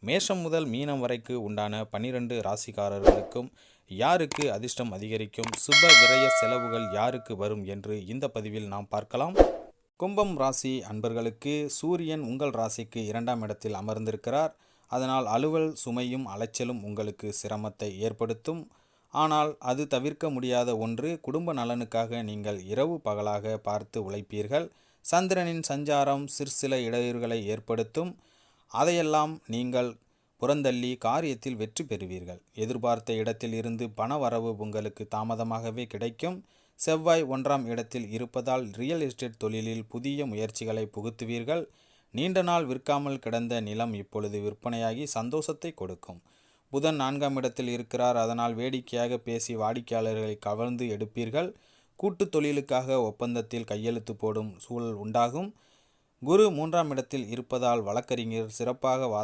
மேஷம் முதல் மீனம் வரைக்கு உண்டான 12 ராசிக்காரர்களுக்கும் யாருக்கு அதிர்ஷ்டம் அதிகரிக்கும், சுப விரய செலவுகள் யாருக்கு வரும் என்று இந்த பதிவில் நாம் பார்க்கலாம். கும்பம் ராசி அன்பர்களுக்கு சூரியன் உங்கள் ராசிக்கு 2ஆம் இடத்தில் அமர்ந்திருக்கிறார். அதனால் அலுவல் சுமையும் அலைச்சலும் உங்களுக்கு சிரமத்தை ஏற்படுத்தும். ஆனால் அது தவிர்க்க முடியாத ஒன்று. குடும்ப நலனுக்காக நீங்கள் இரவு பகலாக பார்த்து உழைப்பீர்கள். சந்திரனின் சஞ்சாரம் சிற்சில இடையூறுகளை ஏற்படுத்தும். அதையெல்லாம் நீங்கள் புறந்தள்ளி காரியத்தில் வெற்றி பெறுவீர்கள். எதிர்பார்த்த இடத்தில் இருந்து பண வரவு உங்களுக்கு தாமதமாகவே கிடைக்கும். செவ்வாய் 1ஆம் இடத்தில் இருப்பதால் ரியல் எஸ்டேட் தொழிலில் புதிய முயற்சிகளை புகுத்துவீர்கள். நீண்ட நாள் விற்காமல் கிடந்த நிலம் இப்பொழுது விற்பனையாகி சந்தோஷத்தை கொடுக்கும். புதன் 4ஆம் இடத்தில் இருக்கிறார். அதனால் வேடிக்கையாக பேசி வாடிக்கையாளர்களை கவர்ந்து எடுப்பீர்கள். கூட்டு தொழிலுக்காக ஒப்பந்தத்தில் கையெழுத்து போடும் சூழல் உண்டாகும். குரு 3ஆம் இடத்தில் இருப்பதால் வழக்கறிஞர் சிறப்பாக